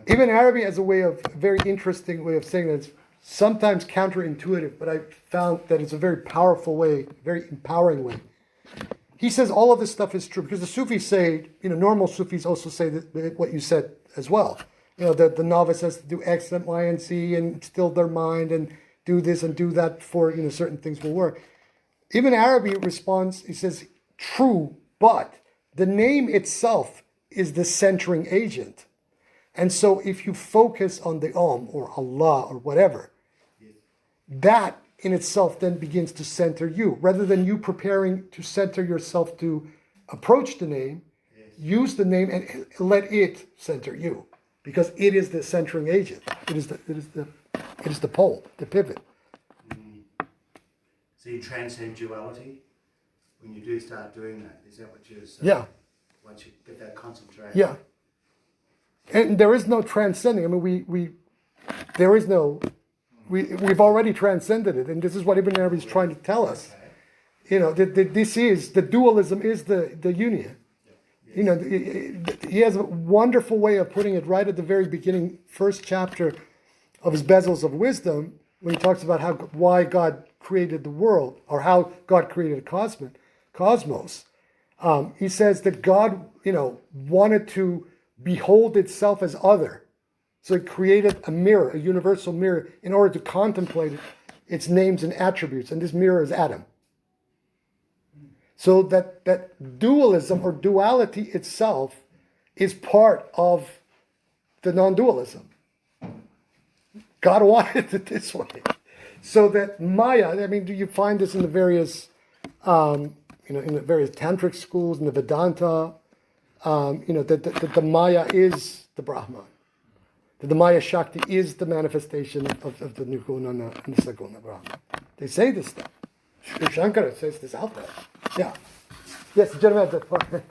Ibn Arabi has a very interesting way of saying that. It's sometimes counterintuitive, but I found that it's a very powerful way, very empowering way. He says all of this stuff is true, because the Sufis say, normal Sufis also say that what you said as well. That the novice has to do X and Y and Z and still their mind and do this and do that before, certain things will work. Ibn Arabi responds, he says, true, but the name itself is the centering agent. And so if you focus on the Om or Allah or whatever, that in itself then begins to center you. Rather than you preparing to center yourself to approach the name, use the name and let it center you. Because it is the centering agent. It is the It is the pole, the pivot. So you transcend duality when you do start doing that. Is that what you're saying? Yeah. Once you get that concentration. Yeah. And there is no transcending. I mean, there is no, we've already transcended it. And this is what Ibn Arabi is trying to tell us. You know, the dualism is the union. You know, he has a wonderful way of putting it right at the very beginning, first chapter of his Bezels of Wisdom, when he talks about why God created the world, or how God created a cosmos. He says that God, you know, wanted to behold itself as other. So it created a mirror, a universal mirror, in order to contemplate its names and attributes. And this mirror is Adam. So that dualism or duality itself is part of the non-dualism. God wanted it this way. So that Maya, I mean, you find this in the various, in the various tantric schools, in the Vedanta, that the Maya is the Brahman. That the Maya Shakti is the manifestation of the Nirguna and the Saguna Brahman. They say this stuff. Shankara says this out there. Yeah. Yes, the gentleman at the front. Yes,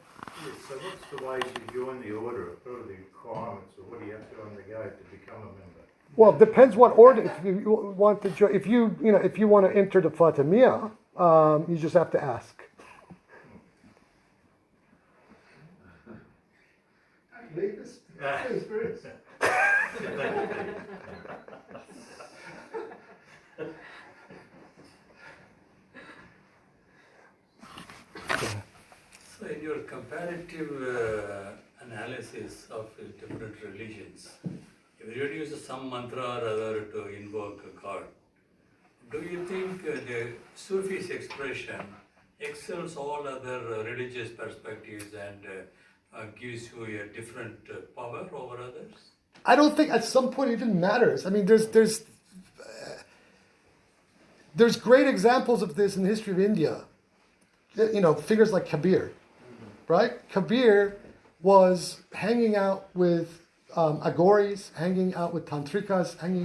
so what's the way to join the order? What are the requirements, or what do you have to undergo to become a member? Well, it depends what order. If you want to join, if you want to enter the Fatimiyya, you just have to ask. So in your comparative analysis of different religions, everybody uses some mantra or other to invoke a god. Do you think the Sufi's expression excels all other religious perspectives and gives you a different power over others? I don't think at some point it even matters. I mean, there's great examples of this in the history of India. You know, figures like Kabir, right? Kabir was hanging out with Aghoris, hanging out with Tantrikas, and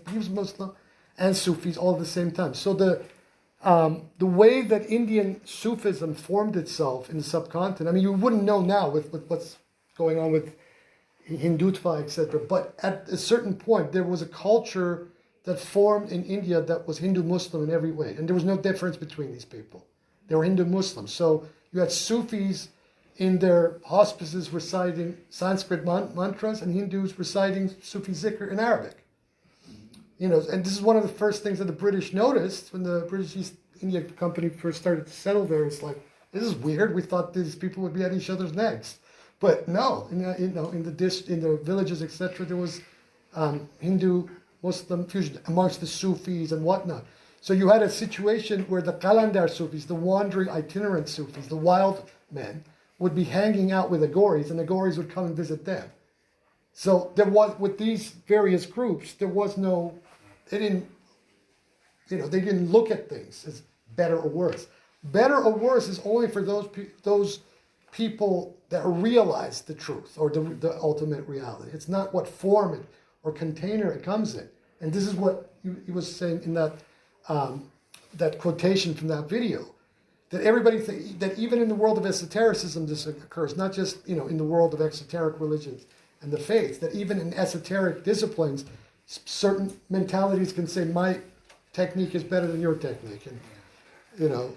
he was Muslim, and Sufis all at the same time. So the way that Indian Sufism formed itself in the subcontinent, I mean, you wouldn't know now with what's going on with Hindutva, etc. But at a certain point, there was a culture that formed in India that was Hindu-Muslim in every way. And there was no difference between these people. They were Hindu-Muslims. So you had Sufis in their hospices reciting Sanskrit mantras and Hindus reciting Sufi zikr in Arabic. You know, and this is one of the first things that the British noticed when the British East India Company first started to settle there. It's like, this is weird. We thought these people would be at each other's necks. But no, in the villages, etc., there was Hindu-Muslim fusion amongst the Sufis and whatnot. So you had a situation where the Qalandar Sufis, the wandering itinerant Sufis, the wild men, would be hanging out with Aghoris, and Aghoris would come and visit them. So there was, with these various groups, there was no, they didn't look at things as better or worse. Better or worse is only for those people that realize the truth or the ultimate reality. It's not what form or container it comes in. And this is what he was saying in that quotation from that video, that everybody that even in the world of esotericism this occurs, not just in the world of exoteric religions and the faith, that even in esoteric disciplines, certain mentalities can say my technique is better than your technique, and So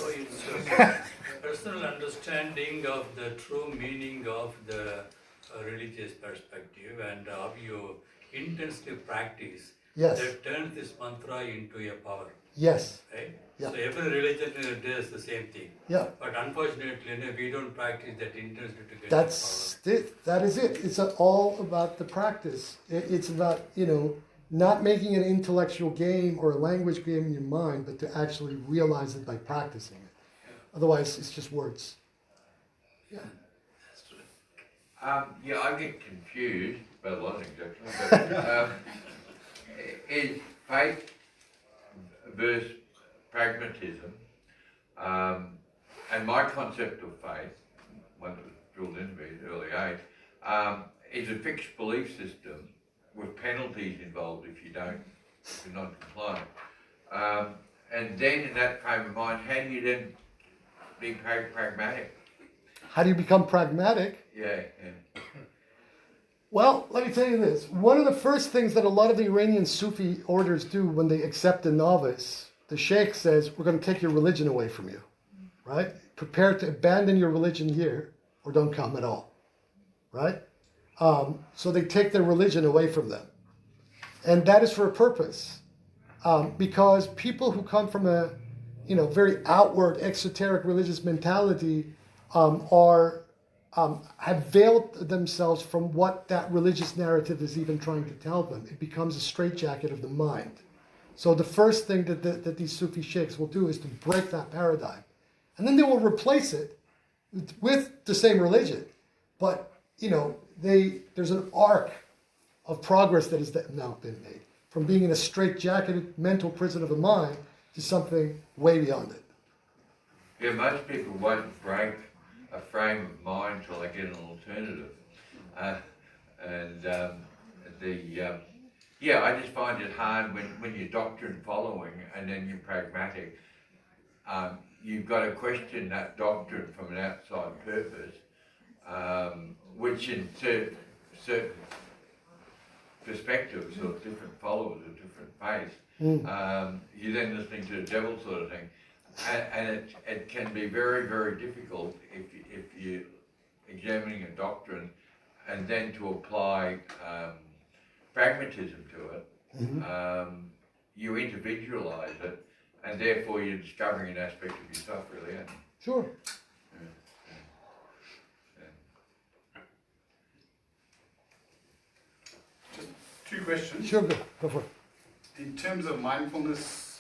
it's personal understanding of the true meaning of the religious perspective and how you intensely practice. Yes. That turns this mantra into a power. Yes. Right? Yeah. So every religion does the same thing. Yeah. But unfortunately, we don't practice that intensely to get That's that power. it. That is it. It's all about the practice. It's about, not making an intellectual game or a language game in your mind, but to actually realize it by practicing it. Otherwise, it's just words. Yeah. I get confused about a lot of things actually, but is faith versus pragmatism, and my concept of faith, one that was drilled into me at an early age, is a fixed belief system with penalties involved if you're not compliant. And then in that frame of mind, how do you then be pragmatic? How do you become pragmatic? Yeah. Well, let me tell you this. One of the first things that a lot of the Iranian Sufi orders do when they accept a novice, the sheikh says, we're going to take your religion away from you, right? Prepare to abandon your religion here or don't come at all, right? So they take their religion away from them. And that is for a purpose. Because people who come from a, very outward, exoteric religious mentality have veiled themselves from what that religious narrative is even trying to tell them. It becomes a straitjacket of the mind. So the first thing that these Sufi sheikhs will do is to break that paradigm. And then they will replace it with the same religion. But, there's an arc of progress that has now been made. From being in a straitjacketed mental prison of the mind to something way beyond it. Yeah, most people won't break a frame of mind till they get an alternative. I just find it hard when you're doctrine following and then you're pragmatic. You've got to question that doctrine from an outside purpose, which in certain perspectives or different followers or different faiths, you're then listening to the devil sort of thing. And it can be very, very difficult if you're examining a doctrine and then to apply pragmatism to it. You individualize it and therefore you're discovering an aspect of yourself, really, aren't you? Sure. Two questions. Sure, go for it. In terms of mindfulness,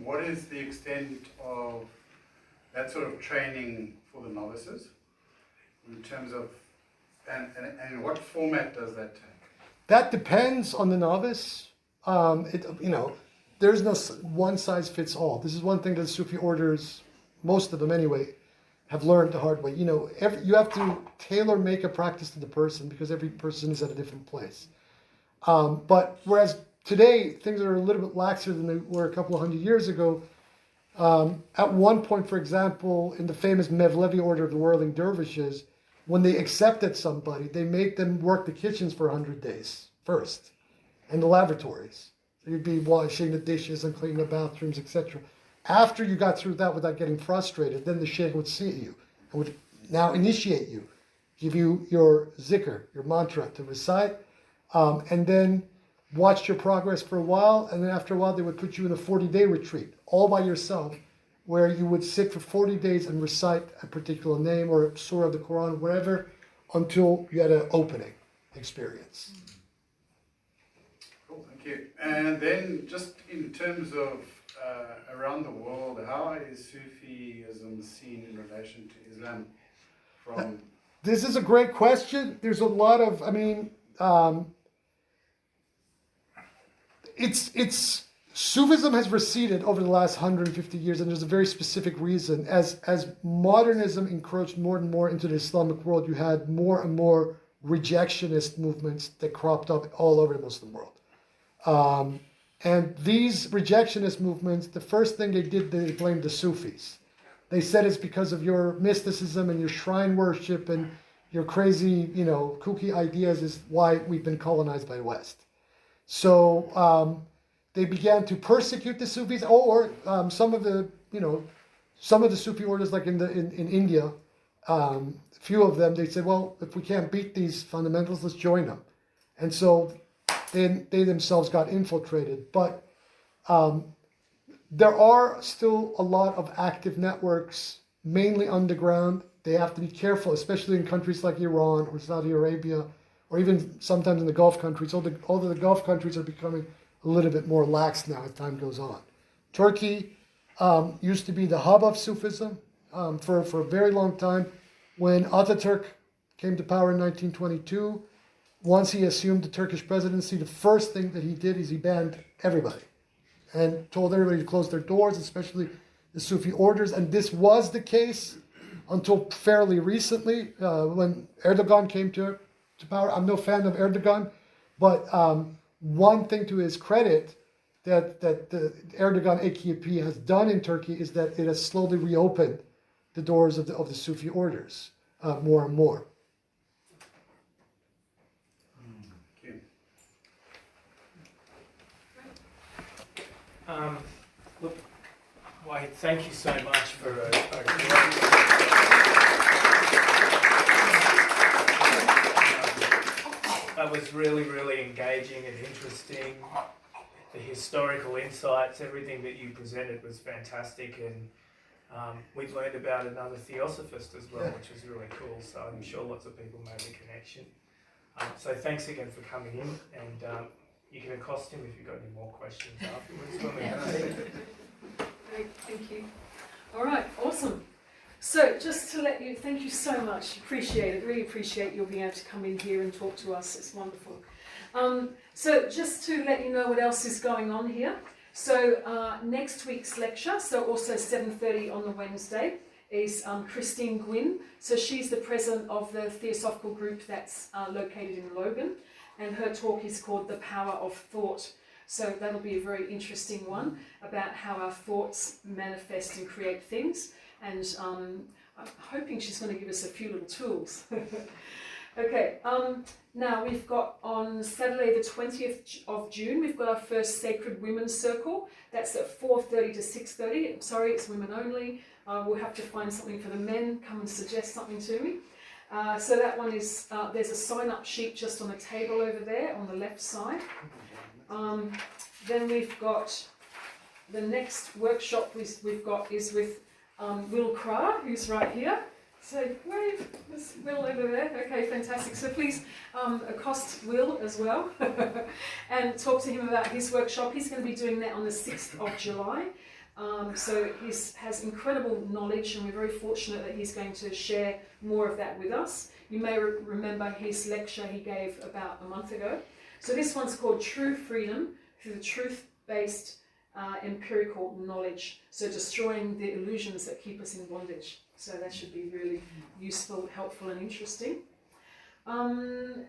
what is the extent of that sort of training for the novices? In terms of, and in what format does that take? That depends on the novice. There's no one size fits all. This is one thing that Sufi orders, most of them anyway, have learned the hard way. You have to tailor make a practice to the person because every person is at a different place. But whereas today things are a little bit laxer than they were a couple of hundred years ago, at one point, for example, in the famous Mevlevi order of the whirling dervishes, when they accepted somebody, they made them work the kitchens for 100 days first, and the lavatories. So you'd be washing the dishes and cleaning the bathrooms, etc. After you got through that without getting frustrated, then the sheikh would see you and would now initiate you, give you your zikr, your mantra to recite, and then watch your progress for a while, and then after a while they would put you in a 40-day retreat, all by yourself, where you would sit for 40 days and recite a particular name or a surah of the Quran, whatever, until you had an opening experience. Cool, thank you. And then just in terms of around the world, how is Sufism seen in relation to Islam from... This is a great question. There's a lot of, Sufism has receded over the last 150 years, and there's a very specific reason. As modernism encroached more and more into the Islamic world, you had more and more rejectionist movements that cropped up all over the Muslim world. And these rejectionist movements, the first thing they did, they blamed the Sufis. They said it's because of your mysticism and your shrine worship and your crazy, kooky ideas is why we've been colonized by the West. So they began to persecute the Sufis, or some of the Sufi orders, like in India, a few of them, they said, well, if we can't beat these fundamentals, let's join them. And so they themselves got infiltrated. But there are still a lot of active networks, mainly underground. They have to be careful, especially in countries like Iran or Saudi Arabia, or even sometimes in the Gulf countries. Although the Gulf countries are becoming a little bit more lax now as time goes on. Turkey used to be the hub of Sufism for a very long time. When Ataturk came to power in 1922, once he assumed the Turkish presidency, the first thing that he did is he banned everybody and told everybody to close their doors, especially the Sufi orders. And this was the case until fairly recently, when Erdogan came to to power. I'm no fan of Erdogan, but one thing to his credit that the Erdogan AKP has done in Turkey is that it has slowly reopened the doors of the Sufi orders more and more. Look, Wahid, thank you so much for that was really, really engaging and interesting. The historical insights, everything that you presented was fantastic, and we learned about another theosophist as well, which was really cool. So I'm sure lots of people made the connection. So thanks again for coming in, and you can accost him if you've got any more questions afterwards when we have a Great, thank you. All right, awesome. So just to let you, thank you so much. Appreciate it. Really appreciate you being able to come in here and talk to us. It's wonderful. So just to let you know what else is going on here. So next week's lecture, so also 7:30 on the Wednesday, is Christine Gwynn. So she's the president of the Theosophical group that's located in Logan. And her talk is called The Power of Thought. So that'll be a very interesting one about how our thoughts manifest and create things. And I'm hoping she's going to give us a few little tools. Okay, now we've got on Saturday the 20th of June, we've got our first Sacred Women's Circle. That's at 4:30 to 6:30. Sorry, it's women only. We'll have to find something for the men. Come and suggest something to me. So that one is, there's a sign-up sheet just on the table over there on the left side. Then we've got the next workshop we've got is with Will Crar, who's right here. So wave, there's Will over there. Okay, fantastic. So please accost Will as well and talk to him about his workshop. He's going to be doing that on the 6th of July. So he has incredible knowledge, and we're very fortunate that he's going to share more of that with us. You may remember his lecture he gave about a month ago. So this one's called True Freedom through the Truth-Based Empirical Knowledge. So destroying the illusions that keep us in bondage. So that should be really useful, helpful and interesting.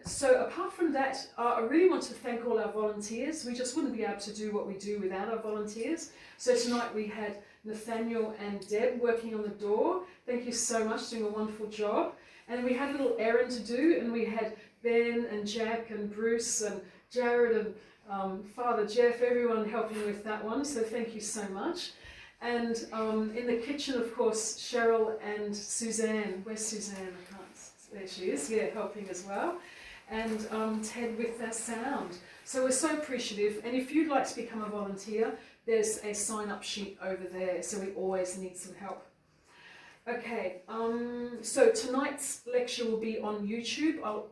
So apart from that, I really want to thank all our volunteers. We just wouldn't be able to do what we do without our volunteers. So tonight we had Nathaniel and Deb working on the door. Thank you so much, doing a wonderful job. And we had a little errand to do, and we had Ben and Jack and Bruce and Jared and Father Jeff, everyone helping with that one. So thank you so much. And in the kitchen, of course, Cheryl and Suzanne. Where's Suzanne? I can't. There she is, yeah, helping as well. And Ted with that sound. So we're so appreciative. And if you'd like to become a volunteer, there's a sign-up sheet over there. So we always need some help. Okay, so tonight's lecture will be on YouTube. I'll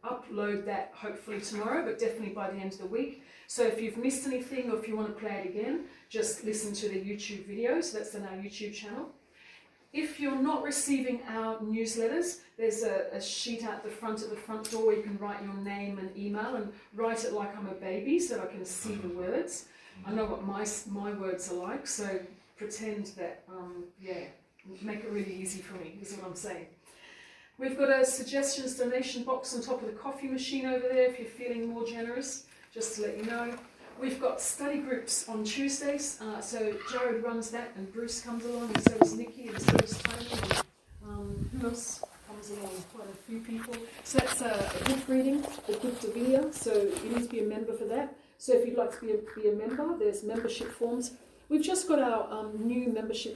upload that hopefully tomorrow, but definitely by the end of the week. So if you've missed anything or if you want to play it again, just listen to the YouTube video. So that's on our YouTube channel. If you're not receiving our newsletters, there's a sheet out the front at the front door where you can write your name and email, and write it like I'm a baby so I can see the words. I know what my words are like, so pretend that, make it really easy for me, is what I'm saying. We've got a suggestions donation box on top of the coffee machine over there if you're feeling more generous, just to let you know. We've got study groups on Tuesdays, so Jared runs that, and Bruce comes along, and so does Nikki, and so does Tony, and who else comes along? Quite a few people. So that's a book reading, the book to video, so you need to be a member for that. So if you'd like to be a member, there's membership forms. We've just got our new membership